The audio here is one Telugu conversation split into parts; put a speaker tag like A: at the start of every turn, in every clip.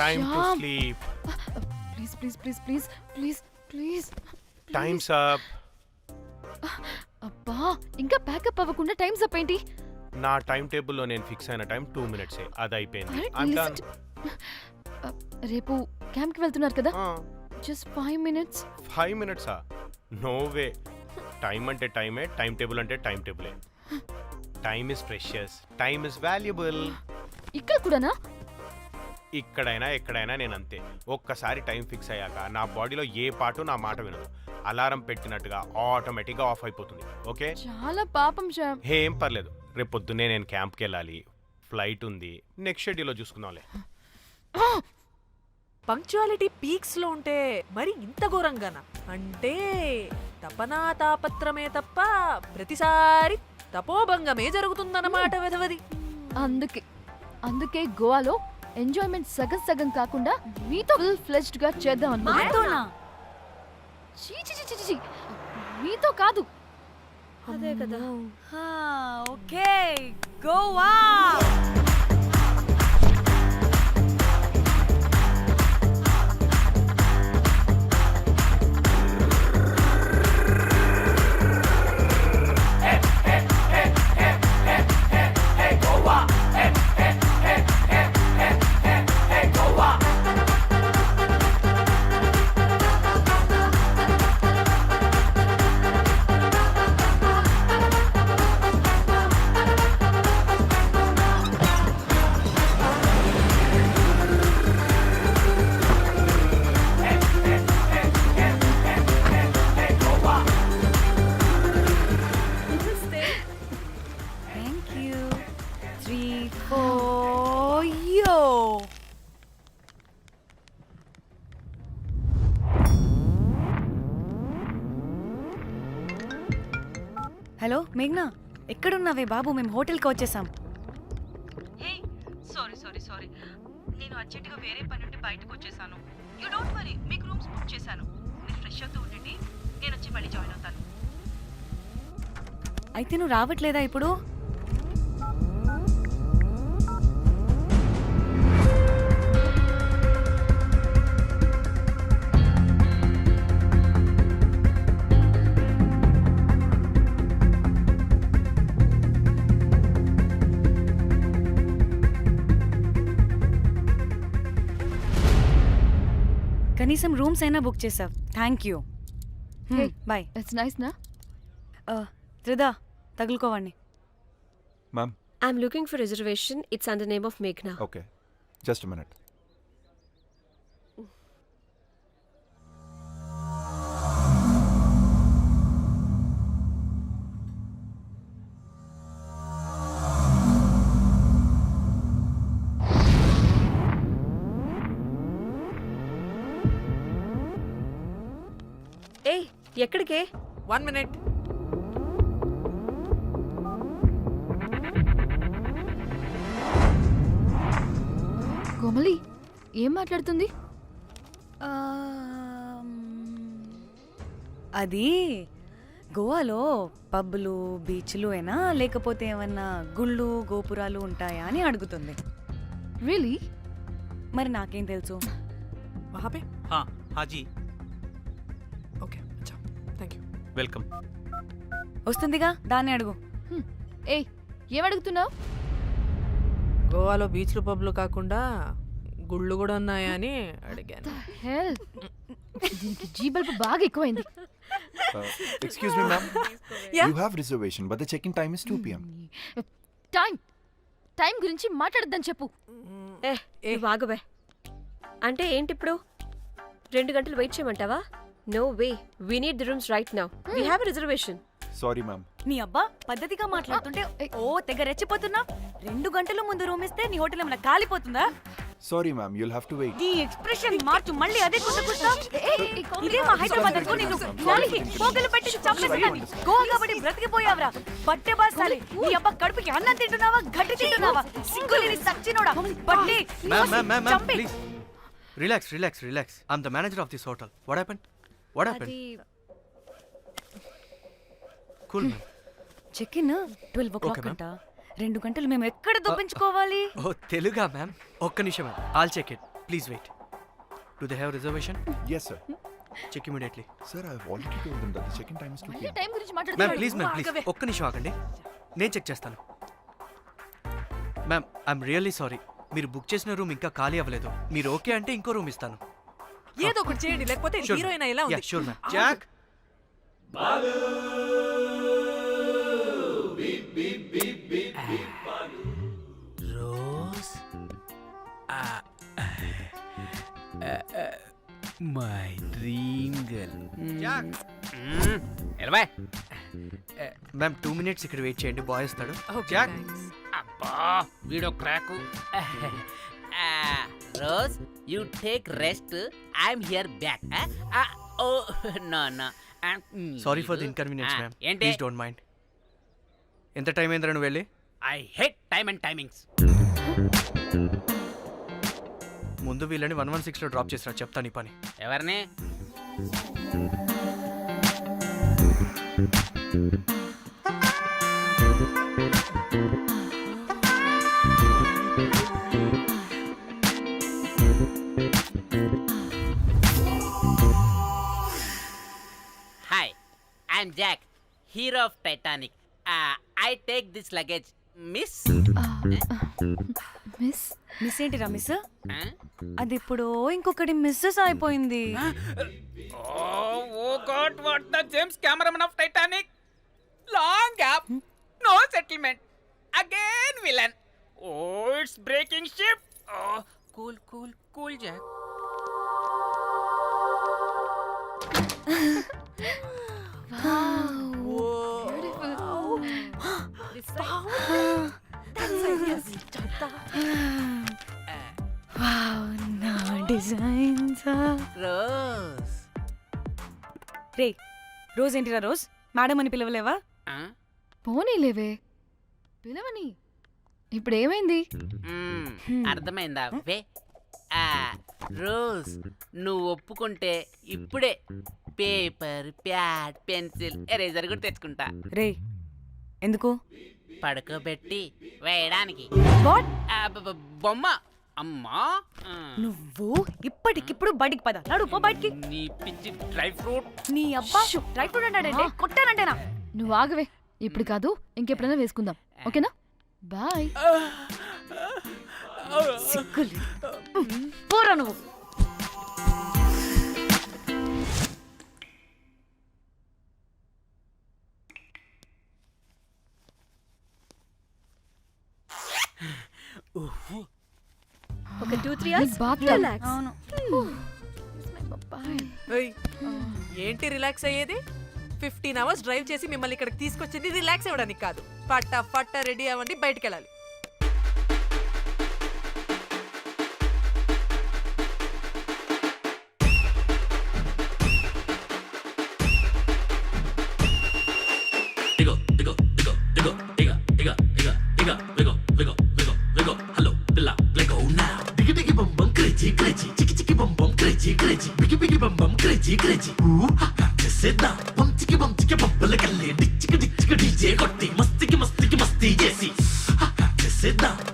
A: Time to
B: Shyam.
A: sleep.
B: Please
A: Time's up.
B: అబ్బా ఇంకా ప్యాకప్ అవ్వకుండా టైమ్స్ అప్ ఏంటి?
A: నా టైం టేబుల్లో నేను ఫిక్స్ అయిన టైం 2 minutes. అది అయిపోయింది.
B: Alright,
A: I'm
B: listen
A: done.
B: రేపు క్యాంప్కి వెళ్తున్నారు కదా, just 5 minutes.
A: 5 minutes? No way. Time అంటే టైమే, టైం టేబుల్ అంటే టైం టేబులే. Time is precious, time is valuable.
B: ఇక్కడ కూడానా?
A: ఇక్కడైనా ఎక్కడైనా నేను అంతే. ఒక్కసారి టైం ఫిక్స్ అయ్యాక నా బాడీలో ఏ పాటు నా మాట వినదు. అలారం పెట్టినట్టుగా ఆటోమేటిక్గా ఆఫ్ అయిపోతుంది. ఓకే,
B: చాలా పాపం శ్యామ్.
A: ఏం పర్లేదు. రేపు పొద్దున్నే నేను క్యాంప్కి వెళ్ళాలి, ఫ్లైట్ ఉంది. నెక్స్ట్ షెడ్యూల్లో చూసుకుందాంలే.
C: పంక్చువాలిటీ పీక్స్ లో ఉంటే మరి ఇంత ఘోరంగానా? అంటే తపనా తాపత్రమే తప్ప ప్రతిసారి తపోభంగమే జరుగుతుందన్నమాట వెధవది.
B: అందుకే గోవాలో ఎంజాయ్మెంట్ సగం సగం కాకుండా మీతో ఫుల్ ఫ్లెజ్డ్ గా చేద్దాం అనుకున్నా. చీ, మీతో కాదు.
C: అదే కదా.
D: ఓకే, గోవా. Thank you. 3, 4 యో. హలో మేఘ్నా, ఎక్కడున్నావే బాబు? మేము హోటల్కి వచ్చేసాం.
E: సారీ నేను అర్జెంటుగా వేరే పని నుండి బయటకు వచ్చేసాను. యూ డోంట్ వరీ, మీకు రూమ్స్ బుక్ చేశాను. మీరు ఫ్రెష్ అవుతూ ఉండండి, నేను వచ్చి మళ్ళీ జాయిన్ అవుతాను.
D: అయితే నువ్వు రావట్లేదా ఇప్పుడు? కనీసం రూమ్స్ అయినా బుక్ చేసావు. Thank you.
B: Hey.
D: Bye.
B: It's nice నా.
D: త్రిదా, తగులుకోవండి.
F: Ma'am.
G: I'm looking for reservation. It's under name of Meghna.
F: Okay. Just a minute.
G: Hey, ఎక్కడికే?
C: 1 minute.
B: కోమలి ఏం మాట్లాడుతుంది?
D: అది గోవాలో పబ్బులు బీచ్లు అయినా లేకపోతే ఏమన్నా గుళ్ళు గోపురాలు ఉంటాయా అని అడుగుతుంది.
B: రియలీ?
D: మరి నాకేం తెలుసు?
C: वहाँ पे?
H: हाँ जी,
C: ओके, अच्छा, थैंक यू.
H: वेलकम.
D: వస్తుందిగా, దాన్ని అడుగు.
B: ఏయ్, ఏం అడుగుతున్నావు?
C: గోవాలో బీచ్లు పబ్లు కాకుండా గుళ్ళు కూడా ఉన్నాయా అని అడిగాను.
B: హెల్, దీనికి జీ బల్బ్ బాగా ఎక్కువైంది.
F: Excuse me, ma'am.
D: Yeah?
F: You have reservation, but the check-in time is 2 p.m.
B: Time గురించి మాట్లాడద్దని చెప్పు.
G: నువ్వు ఆగువే. అంటే ఏంటి ఇప్పుడు? 2 గంటలు వెయిట్ చేయమంటావా? No way, we need the rooms right now. We have a reservation.
F: Sorry, ma'am.
D: నీ అబ్బా పద్ధతిగా మాట్లాడుతుంటే ఓ తెగ రెచ్చిపోతున్నా. 2 గంటల ముందు రూమ్ ఇస్తే నీ హోటల్ ఏమైనా కాలిపోతుందా?
F: Sorry, ma'am. You'll have to wait.
D: నీ ఎక్స్ప్రెషన్ మార్చు, మళ్ళీ అదే కుట్టుకుస్తా. ఇదే మా హైదరాబాద్ అనుకో, నిన్ను నాలికి పోగలు పెట్టి చంపేస్తాను. గోవా కాబట్టి బ్రతికిపోయావరా బట్టే బాసాలి. నీ అబ్బా కడుపుకి అన్నం తింటున్నావా, గడ్డి తింటున్నావా? సింగులేని సచ్చినోడా బట్టి.
H: Ma'am, please. Relax. I'm the manager of this hotel. What happened?
G: అది
H: Cool, ma'am.
D: Check in 12 o'clock
H: Okay, ma'am.
D: అంట. 2 గంటలు మేము ఎక్కడ దొప్పించుకోవాలి?
H: ఓ తెలుగా మ్యామ్? ఒక్క నిమిషం, all check it. Please wait. Do they have reservation?
F: Yes, sir.
H: Check immediately.
F: Sir, I've already told them that the check-in time is 2
B: మళ్ళీ
F: p.m.
B: టైం గురించి
H: మ్యామ్
B: మాట్లాడుతున్నాడు
H: ప్లీజ్ మ్యామ్ ప్లీజ్ ఒక్క నిమిషం ఆగండి నేను చెక్ చేస్తాను మ్యామ్ ఐఎమ్ రియల్లీ సారీ మీరు బుక్ చేసిన రూమ్ ఇంకా ఖాళీ అవ్వలేదు మీరు ఓకే అంటే ఇంకో రూమ్ ఇస్తాను
C: ఏదో ఒకటి చేయండి లేకపోతే హీరోయిన్ ఎలా ఉంది
H: sure ma'am Jack
I: Rose my dream girl
H: Jack
I: ఎలవా
H: మ్యామ్ 2 minutes ఇక్కడ వెయిట్ చేయండి బాయ్ వస్తాడు
C: Okay,
H: జాక్
C: thanks.
I: అబ్బా వీడో క్రాకు Rose you take rest I'm here back oh no no
H: sorry for the inconvenience ma'am
I: ఏంటి
H: ప్లీజ్ డోంట్ మైండ్ ఎంత టైం అయిందిరా నువ్వు వెళ్ళి
I: I hate time and timings
H: ముందు వీళ్ళని 116లో డ్రాప్ చేసినా చెప్తాను ఈ పని
I: ఎవరిని hi I'm Jack hero of Titanic I take this luggage miss
B: miss
D: miss ఏంటిరా మిస్ అది ఇప్పుడు ఇంకొకటి మిస్సెస్ అయిపోయింది
I: oh God what the James cameraman of Titanic long gap no settlement again villain oh it's breaking ship cool cool cool Jack Rose
D: రే రోజ్ ఏంటిరా రోజ్ మేడం అని పిలవలేవా
B: పోనీలేవే పిలవని ఇప్పుడు ఏమైంది
I: అర్థమైందా వే రోజ్ నువ్వు ఒప్పుకుంటే ఇప్పుడే పేపర్ ప్యాడ్ పెన్సిల్ ఎరేజర్ కూడా తెచ్చుకుంటా
D: రే ఎందుకు
I: పడుకోబెట్టి వేయడానికి
D: వాట్
I: బొమ్మ అమ్మా
D: నువ్వు ఇప్పటికిప్పుడు బయటికి పద నడు పో బయటికి
I: నీ పిచ్చి డ్రై ఫ్రూట్
D: నీ అబ్బా డ్రై ఫ్రూట్ అన్నాడంటే కొట్టానంటేనా
B: నువ్వు ఆగవే ఇప్పుడు కాదు ఇంకెప్పుడైనా వేసుకుందాం ఓకేనా బాయ్
D: సిగ్గులు పోరా నువ్వు
G: ఒక 2-3 hours
B: బాత్
G: రిలాక్స్
D: అవును
C: ఓయ్, ఏంటి రిలాక్స్ అయ్యేది 15 hours డ్రైవ్ చేసి మిమ్మల్ని ఇక్కడికి తీసుకొచ్చింది రిలాక్స్ అవ్వడానికి కాదు ఫట్ట రెడీ అవ్వండి బయటికి వెళ్ళాలి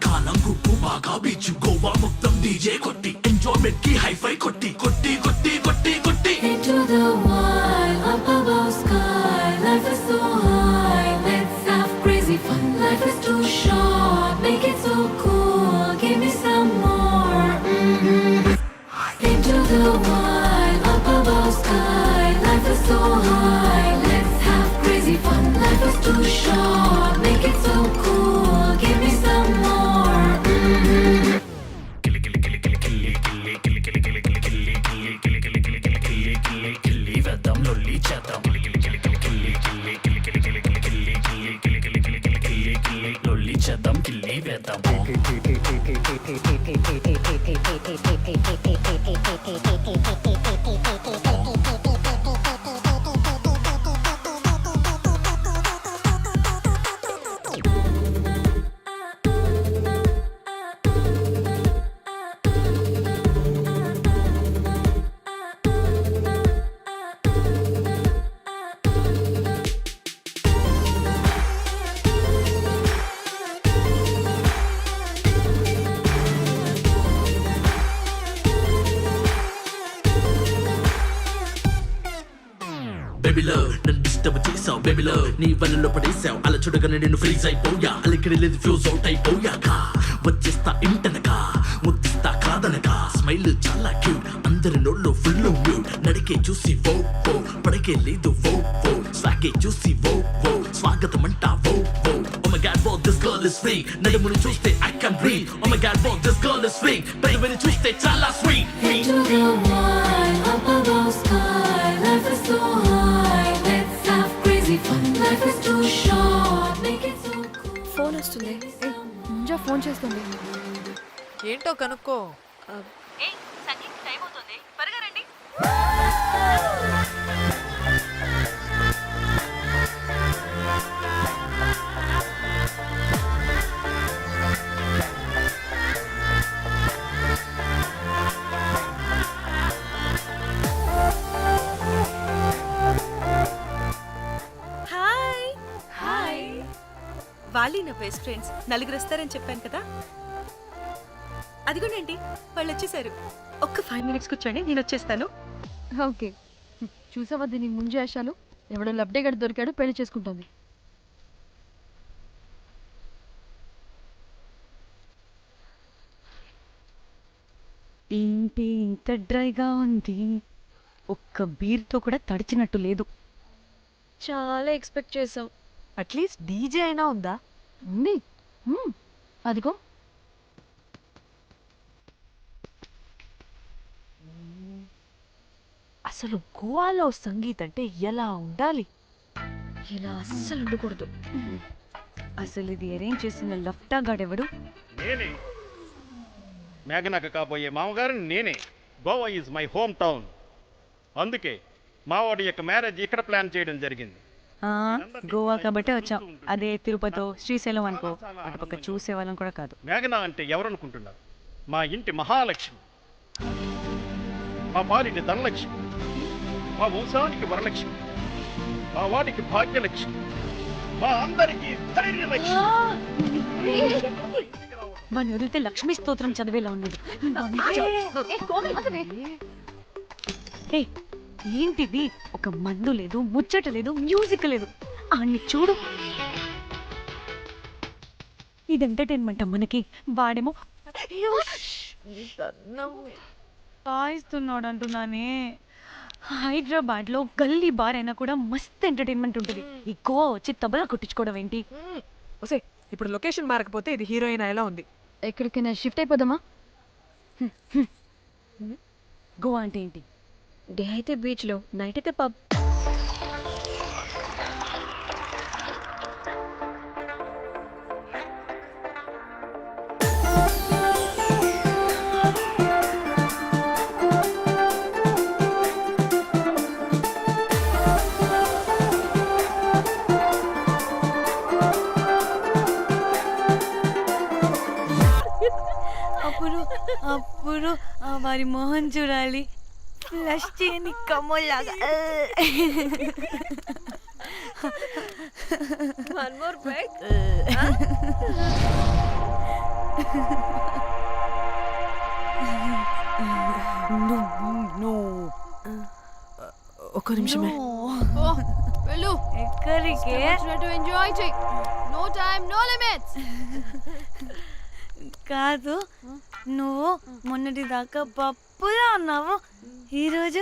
J: కాలం గుప్పు బాగా బీచ్ గోవా మొత్తం డీజే కొట్టి ఎంజాయ్మెంట్ కి హైఫై కొట్టి కొట్టి కొట్టి కొట్టి కొట్టి
K: Into the wild, up above sky. Life is so high, let's have crazy fun. Life is too short, make it so cool. Give me some more. Into the wild, up above sky. Life is so high, let's have crazy fun. Life is too short, make it so cool. Give me some more.
J: బేబీలో నన్ను డిస్టర్బ్ చేసావు బేబీలో నీ వలలో పడేసావు అలా చూడగానే నేను ఫ్రీజ్ అయిపోయా అలికిడి లేదు ఫ్యూజ్ అవుట్ అయిపోయాక వచ్చేస్తా ఇంటనక ముద్దిస్తా కాదనక స్మైల్ చాలా క్యూట్ అందరి నోళ్ళు ఫుల్ మ్యూట్ నడికే చూసి వో వో పడకే లేదు వో వో స్వాగే చూసి వో వో స్వాగతం అంటా వో వో Oh my god, whoa, this girl is free. నడుమును చూస్తే I can breathe. Oh my god, whoa, this girl is free. పెదవిని చూస్తే చాలా sweet.
K: Into the wild, up above sky. Life is so high, let's have crazy fun. Life is too short, make it so cool.
G: Phone వస్తుంది.
B: ముంజా ఫోన్ చేస్తుంది.
C: ఏంటో కనుక్కో.
E: ఏ సంగీత టైం అవుతుంది త్వరగా రండి. హాయ్ హాయ్ వాళ్ళీ నా బెస్ట్ ఫ్రెండ్స్ నలుగురు వస్తారని చెప్పాను కదా అదిగోనండి వాళ్ళు వచ్చేసారు ఒక్క 5 minutes కూర్చోండి నేను వచ్చేస్తాను
B: ఓకే, చూసావా దీని ముంజేషాలు? ఎవడో లబ్డే గడి దొరికాడు, పెళ్లి చేసుకుంటుంది.
D: ఏంటి ఇంత డ్రైగా ఉంది? ఒక్క బీర్తో కూడా తడిచినట్టు లేదు.
G: చాలా ఎక్స్పెక్ట్ చేసాం.
C: అట్లీస్ట్ డీజే అయినా ఉందా?
B: ఉంది. అదిగో.
C: అసలు గోవాలో సంగీత్ అంటే ఎలా ఉండాలి?
D: ఇలా అస్సలు ఉండకూడదు. అసలు ఇది అరేంజ్ చేసిన లఫ్టా గాడెవడు?
L: నేనే మేఘనకు కాబోయే మామగారిని నేనే. Goa is my home town. అందుకే మావాడి యొక్క మ్యారేజ్ ఇక్కడ ప్లాన్ చేయడం జరిగింది.
D: గోవా కాబట్టే వచ్చాం. అదే తిరుపతో శ్రీశైలం అనుకో, అటుపక్క చూసేవాళ్ళం కూడా కాదు.
L: మేఘన అంటే ఎవరనుకుంటున్నారు? మా ఇంటి మహాలక్ష్మి, మా పాలిటి ధనలక్ష్మి, మా వంశానికి వరలక్ష్మి, మా వాడికి భాగ్యలక్ష్మి, మా అందరికీ ధైర్యలక్ష్మి.
D: వాడిని వదిలితే లక్ష్మీ స్తోత్రం చదివేలా ఉన్నాడు. ఏ, ఏంటిది? ఒక మందు లేదు, ముచ్చట లేదు, మ్యూజిక్ లేదు. అన్ని చూడు. ఇది ఎంటర్టైన్మెంట్ మనకి. వాడేమో కాయిస్తున్నాడు అంటున్నానే. హైదరాబాద్ లో గల్లీ బార్ అయినా కూడా మస్త్ ఎంటర్టైన్మెంట్ ఉంటుంది. ఈ గోవా వచ్చి తబలా కొట్టించుకోవడం ఏంటి?
C: ఒసే ఇప్పుడు లొకేషన్ మారకపోతే ఇది హీరోయిన్ ఎలా ఉంది?
B: ఎక్కడికైనా షిఫ్ట్ అయిపోదామా?
D: గోవా అంటే ఏంటి?
G: డే అయితే బీచ్ లో, నైట్ అయితే పబ్.
D: అప్పుడు వారి మొహం చూడాలి, ఫ్లష్ చేయని కమ్మలాగా.
G: One more break.
C: ఒక్క నిమిషమే.
B: వెళ్ళు.
D: ఎక్కడికే?
B: ఎంజాయ్ చెయ్. No time no limits.
D: కాదు, నువ్వు మొన్నటి దాకా పప్పులా ఉన్నావు, ఈరోజు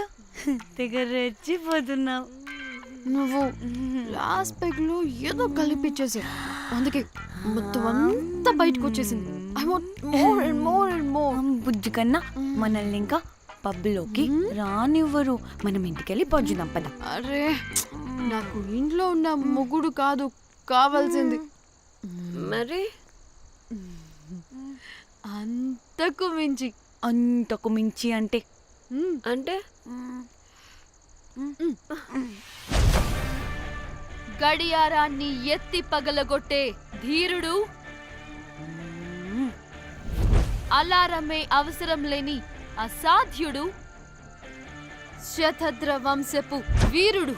D: తెగ రెచ్చిపోతున్నావు.
B: నువ్వు లాస్ట్ పెగ్ లో ఏదో కలిపిచ్చేసి, అందుకే మొత్తం అంతా బయటకు వచ్చేసింది. I want more and more and more.
D: బుజ్జి కన్నా మనల్ని ఇంకా పబ్లోకి రానివ్వరు. మనం ఇంటికెళ్ళి పజ్జుదాం పద.
B: అరే, నాకు ఇంట్లో ఉన్న మొగుడు కాదు కావాల్సింది.
G: మరి
B: అంతకు మించి.
D: అంతకు మించి అంటే
G: అంటే
B: గడియారాన్ని ఎత్తి పగలగొట్టే ధీరుడు, అలారమే అవసరం లేని అసాధ్యుడు, శతద్ర వంశపు వీరుడు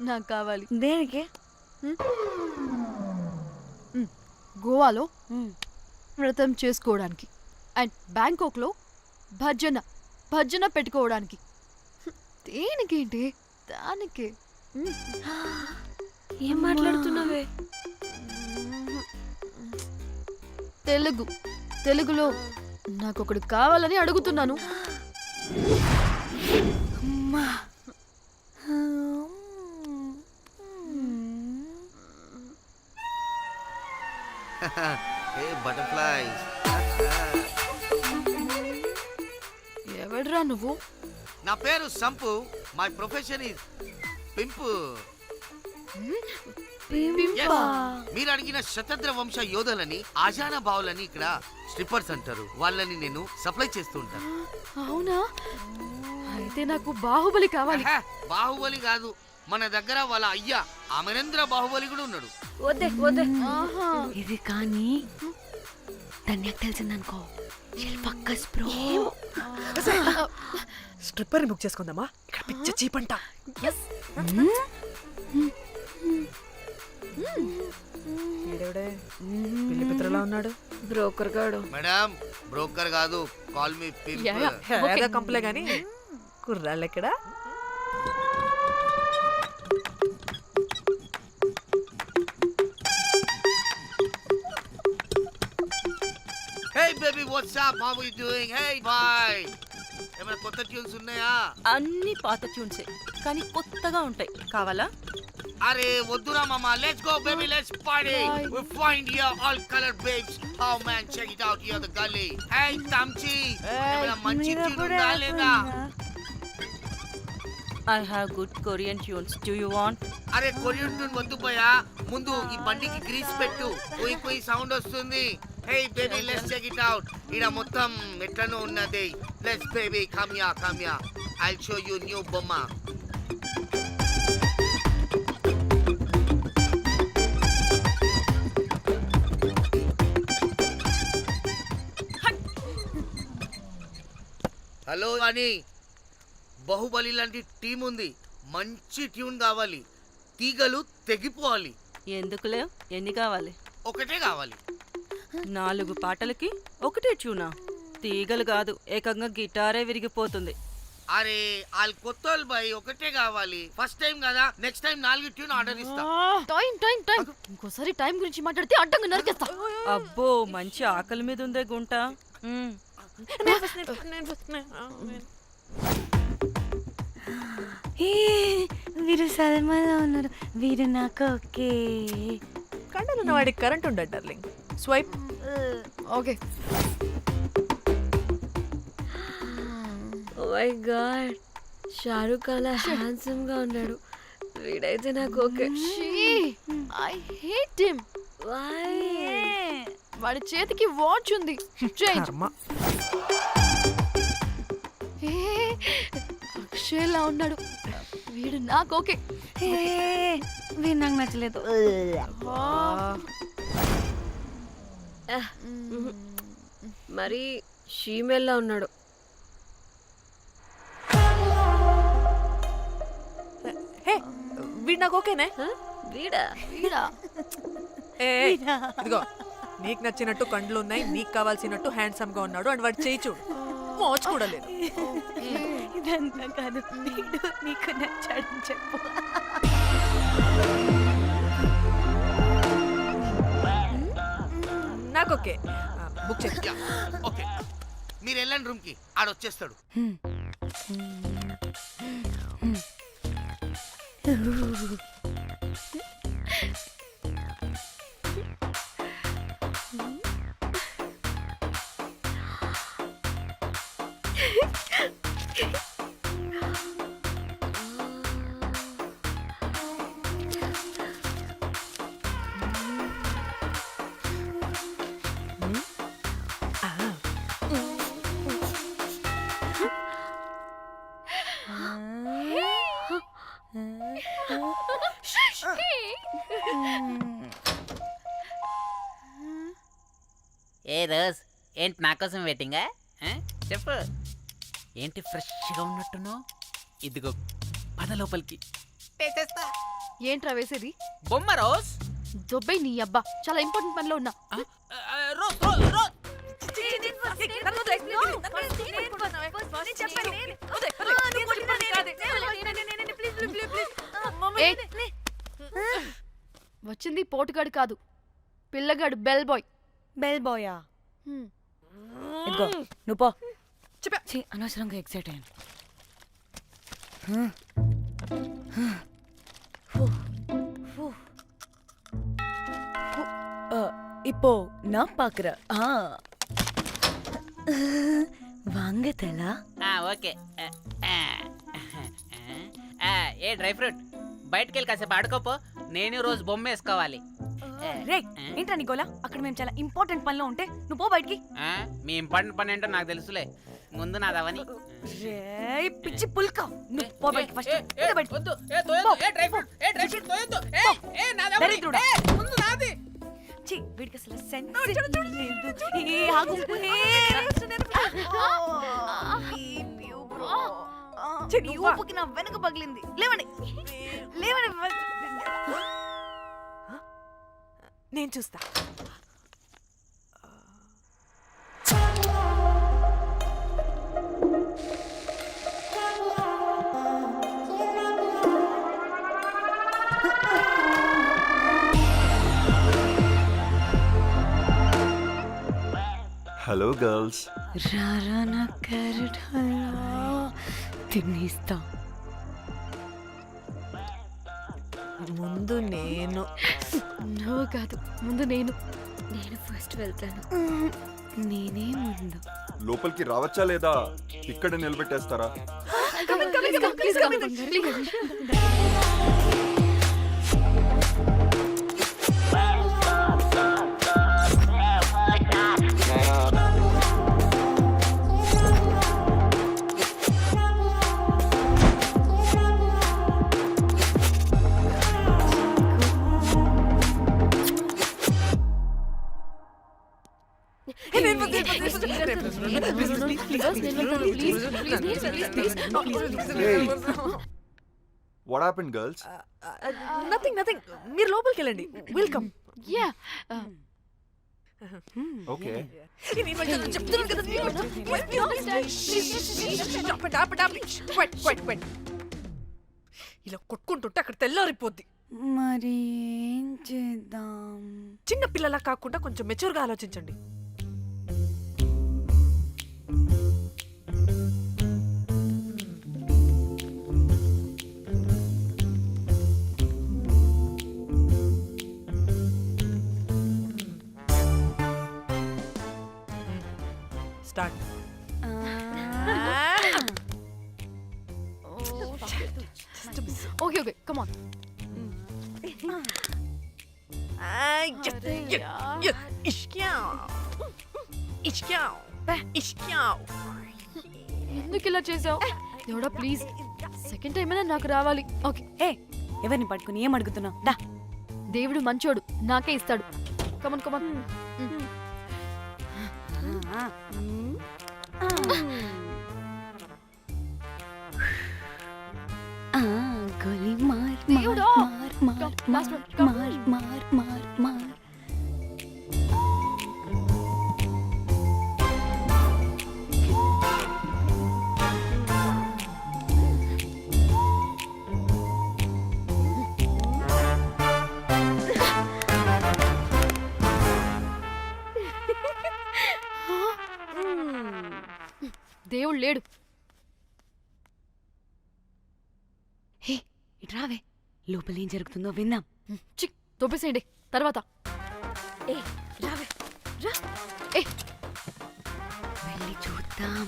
B: నాకు కావాలి.
D: దేనికి?
B: గోవాలో వ్రతం చేసుకోవడానికి అండ్ బ్యాంకాక్లో భజన పెట్టుకోవడానికి. దేనికేంటి? దానికి
G: ఏం మాట్లాడుతున్నావే?
B: తెలుగులో నాకొకడు కావాలని అడుగుతున్నాను.
H: బటర్ఫ్లైస్.
B: ఎవడ్రా నువ్వు?
H: నా పేరు Sampu. My profession is pimp. Yes. మీరు అడిగిన శతద్ర వంశ యోధులని ఆజానా బావులని ఇక్కడ స్ట్రిప్పర్స్ అంటారు. వాళ్ళని నేను సప్లై చేస్తూ ఉంటాను.
B: అవునా? అయితే నాకు బాహుబలి కావాలి.
H: బాహుబలి కాదు, మన దగ్గర వాళ్ళ అయ్యా అమరేంద్ర బాహుబలి కూడా ఉన్నాడు.
G: వద్దే వద్దే.
D: ఇది కానీ ధన్యకు తెలిసిందనుకో, ఫక్కస్ బ్రో.
C: స్ట్రిప్పర్ బుక్ చేసుకుందామా? ఇక్కడ పిచ్చ చీపంట. పిల్లి పిత్రలా ఉన్నాడు.
G: బ్రోకర్ గాడు.
H: మేడం బ్రోకర్ కాదు, కాల్ మీ పింప్.
C: కంపలే గాని కుర్రాళ్ళు ఎక్కడ?
H: Hey baby, what's up? How are you doing? Hey, bye. ఏమైనా కొత్త ట్యూన్స్ ఉన్నాయా?
E: అన్ని పాత ట్యూన్సే కానీ కొత్తగా ఉంటాయి. కావాలా?
H: అరే వద్దురా మామ. Let's go baby, let's party. We find here all color babes. Oh man, check it out here the gully. Hey Tamchi, ఏమైనా మంచి ట్యూన్ ఉందా లేదా?
E: I have good Korean tunes. Do you want?
H: అరే కొరియన్ ట్యూన్ వద్దు పోయా, ముందు ఈ బండికి గ్రీస్ పెట్టు. కుయ్ కుయ్ సౌండ్ వస్తుంది. Hey baby, let's check it out. ఇడ మొత్తం ఎట్లనో ఉన్నది. Let's baby, come here. I'll show you new బొమ్మ. హలో అని బాహుబలి లాంటి టీం ఉంది. మంచి ట్యూన్ కావాలి. తీగలు తెగిపోవాలి.
E: ఎందుకులే? ఎన్ని కావాలి?
H: ఒకటే కావాలి.
E: 4 పాటలకి ఒకటే ట్యూనా? తీగలు కాదు, ఏకంగా గిటారే విరిగిపోతుంది.
H: అరే వాళ్ళు కొత్త వాళ్ళు బాయ్, ఒకటే కావాలి. ఫస్ట్ టైం కదా, నెక్స్ట్ టైం 4 ట్యూన్ ఆర్డర్ ఇస్తా.
B: టైం ఇంకోసారి టైం గురించి మాట్లాడితే అడ్డంగా నరికేస్తా.
E: అబ్బో, మంచి ఆకలి మీద ఉందే గుంట.
D: వీరు సల్మాలో ఉన్నారు. వీరు నాకు ఓకే.
C: కండలున్న వాడికి కరెంట్ ఉండదు darling. Swipe.
B: Okay.
G: Oh my god, Shahrukh అలా హ్యాండ్సమ్ గా ఉన్నాడు. వీడైతే నాకు okay.
B: I hate him.
G: Why?
B: వాడి చేతికి వాచ్ ఉంది. చేంజ్. అక్షయ్లా ఉన్నాడు. వీడు నాకు ఓకే.
D: వీరు నాకు నచ్చలేదు.
G: మరి షీమెల్లా ఉన్నాడు.
C: వీడు నాకు ఓకేనే.
G: వీడా?
C: ఇదిగో, నీకు నచ్చినట్టు కండ్లు ఉన్నాయి, నీకు కావాల్సినట్టు హ్యాండ్సమ్ గా ఉన్నాడు అండ్ వాడు చేయి చూడు, మోచ్ కూడా లేదు.
D: ఇదంతా కాదు, వీడు నీకు నచ్చాడని చెప్పు.
C: నాకు ఓకే. బుక్ చేసి.
H: ఓకే, మీరు వెళ్ళండి రూమ్ కి, ఆడొచ్చేస్తాడు.
I: ఏ రోజ్, ఏంటి నా కోసం వెయిటింగా? చెప్పు, ఏంటి ఫ్రెష్గా ఉన్నట్టున్నావు? ఇదిగో పద లోపలికి.
B: ఏంట్రా వేసేది?
I: బొమ్మ రోజ్.
B: దొబ్బై నీ అబ్బా, చాలా ఇంపార్టెంట్ పనిలో ఉన్నా.
I: Rose rose rose.
B: ఏ, వచ్చింది పోటుగాడు కాదు, పిల్లగాడు బెల్ బాయ్.
D: బెల్ బాయా? ఇదిగో నువ్వు పో. ఛీ, అనవసరంగా ఎక్సైట్ అయ్యాను. இப்போ நான் பாக்குறேன். வாங்க தலா.
I: ఓకే ఏ డ్రై ఫ్రూట్ బయటకు వెళ్ళి కాసేపు ఆడుకోపో, నేను రోజు బొమ్మ వేసుకోవాలి.
D: రే ఏంట్రా నీ గోలా? అక్కడ మేము చాలా ఇంపార్టెంట్ పనిలో ఉంటే నువ్వు పో బయటికి.
I: మీ ఇంపార్టెంట్ పని ఏంటో నాకు తెలుసులే, ముందు నాదవని.
D: రే పిచ్చి పుల్క, నువ్వు పో బయటికి ఫస్ట్.
I: వద్దు, ఏ తోయొద్దు, ఏ డ్రై ఫ్రూట్, ఏ డ్రై ఫ్రూట్ తోయొద్దు. ఏ నాదవని,
D: దరిద్రుడా.
I: ముందు నాది.
D: ఛీ, వీడికి అసలు సెన్స్ లేదు. ఏ ఆగు. నీ ఊపుకి నా వెనక పగిలింది. లేవండి లేవండి.
C: నేను చూస్తా.
F: Hello girls.
D: రారా నా క్యారెట్ హల్వా తినేస్తా.
C: ముందు నేను.
B: నువ్వు కాదు, ముందు నేను.
G: నేను ఫస్ట్ వెళ్తాను.
D: నేనే ముందు.
F: లోపలికి రావచ్చా లేదా ఇక్కడ నిలబెట్టేస్తారా? What happened, girls?
C: నథింగ్. మీరు లోపలికి వెళ్ళండి. వెల్కమ్.
B: Yeah,
F: Okay.
C: ఇలా కొట్టుకుంటుంటే అక్కడ తెల్లారిపోద్ది.
D: మరి ఏం చేద్దాం?
C: చిన్న పిల్లలా కాకుండా కొంచెం మెచ్యూర్గా ఆలోచించండి. Start.
B: Okay okay, come on. ఎందుకు ఇలా చేసావు? దేవుడా ప్లీజ్, సెకండ్ టైం అయినా నాకు రావాలి. ఓకే.
D: ఏ ఎవరిని పట్టుకుని ఏం అడుగుతున్నావు? దా.
B: దేవుడు మంచోడు, నాకే ఇస్తాడు. Come on come on.
D: గోలీ మార్
B: దేవుడా.
D: మార్ మార్
B: Last one,
D: మార్
B: come.
D: మార్ మార్ మార్.
B: దేవుడు లేడు.
D: హే ఇటు రావే, లోపల ఏం జరుగుతుందో విందాం.
B: చిక్ తోపేసేయండి తర్వాత.
G: ఏ రావే రా.
B: ఏ
D: వెళ్ళి చూద్దాం.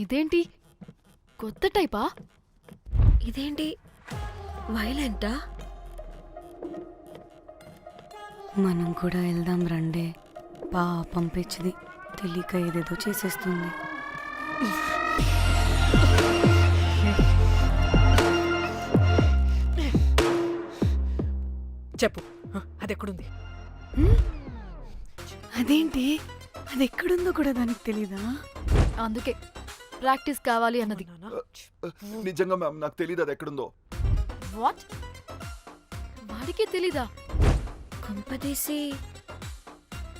B: ఇదేంటి కొత్త టైపా?
G: ఇదేంటి వైలెంటా?
D: మనం కూడా వెళ్దాం రండే. పాపం పిచ్చిది, తెలియక ఏదేదో చేసేస్తుంది.
C: చెప్పు, అది ఎక్కడుంది?
D: అదేంటి, అది ఎక్కడుందో కూడా దానికి తెలీదా?
B: అందుకే ప్రాక్టీస్ కావాలి అన్నది.
F: నిజంగా మ్యామ్ నాకు తెలియదు అది ఎక్కడుందో.
B: వాట్? వాడికి తెలీదా?
G: కొంపదీసి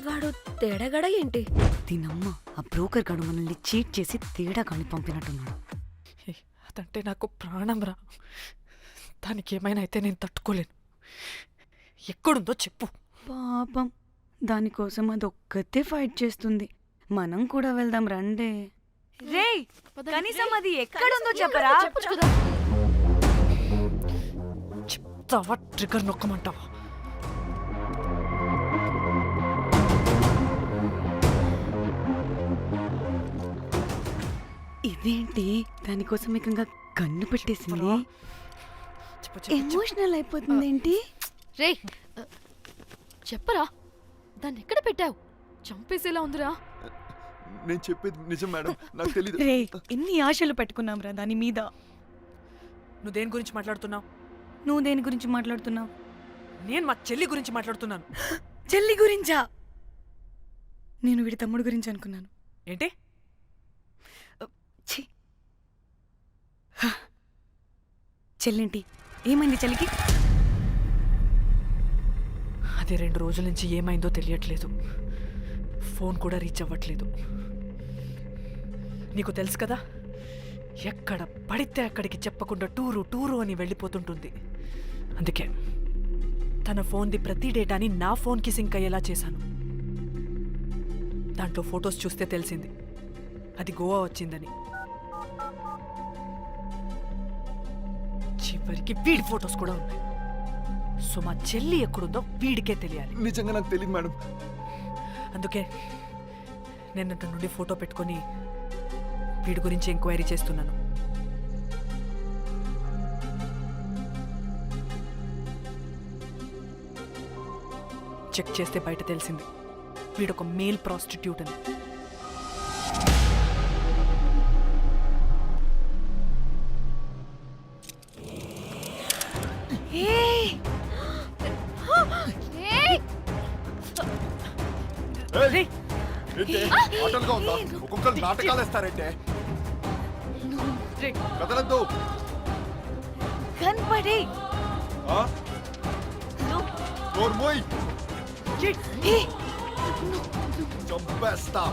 G: వాడు తేడాగడ ఏంటి?
D: దీనమ్మ ఆ బ్రోకర్ గడు మనల్ని చీట్ చేసి తేడా కాని పంపినట్టున్నాడు.
C: అదంటే నాకు ప్రాణం రా. దానికి ఏమైనా అయితే నేను తట్టుకోలేను. ఎక్కడుందో చెప్పు.
D: పాపం దానికోసం అదొక్కతే ఫైట్ చేస్తుంది. మనం కూడా వెళ్దాం రండే. రేయ్ కనీసం అది ఎక్కడుందో చెప్పరా?
B: చెప్పొచ్చు కదా.
C: చెప్తావా ట్రిగర్ నొక్కమంటావా?
D: ఇదేంటి దానికోసం ఏకంగా కన్ను పెట్టేసింది. ఎమోషనల్ అయిపోతుంది ఏంటి?
B: రే చెప్పరా, దాన్ని ఎక్కడ పెట్టావు? చంపేసేలా ఉందిరా.
F: నేను చెప్పేది నిజం మేడం, నాకు తెలీదు.
D: రే ఎన్ని ఆశలు పెట్టుకున్నాం రా దాని మీద.
C: నువ్వు దేని గురించి మాట్లాడుతున్నావు?
D: నువ్వు దేని గురించి మాట్లాడుతున్నావు?
C: నేను మా చెల్లి గురించి మాట్లాడుతున్నాను.
D: చెల్లి గురించా? నేను వీడి తమ్ముడు గురించి అనుకున్నాను.
C: ఏంటి?
D: ఛీ. చెల్లేంటి ఏమైంది చెల్లికి?
C: అది 2 రోజుల నుంచి ఏమైందో తెలియట్లేదు. ఫోన్ కూడా రీచ్ అవ్వట్లేదు. నీకు తెలుసు కదా, ఎక్కడ పడితే అక్కడికి చెప్పకుండా టూరు అని వెళ్ళిపోతుంటుంది. అందుకే తన ఫోన్ది ప్రతి డేటాని నా ఫోన్కి సింక్ అయ్యేలా చేశాను. దాంట్లో ఫొటోస్ చూస్తే తెలిసింది అది గోవా వచ్చిందని. చివరికి వీడి ఫొటోస్ కూడా ఉన్నాయి. సో మా చెల్లి ఎక్కడుందో వీడికే తెలియాలి.
F: నిజంగా నాకు తెలియదు మేడం.
C: అందుకే నేను అటు నుండి ఫోటో పెట్టుకొని వీడి గురించి ఎంక్వైరీ చేస్తున్నాను. చెక్ చేస్తే బయట తెలిసింది వీడొక మేల్ ప్రాస్టిట్యూట్ అని.
F: ఆటలుగా ఉందా? ఒక్కొక్కరు నాటకాలు వేస్తారంటే కదలద్దు.
D: కనపడి
F: నోర్మోయ్ చంపేస్తా.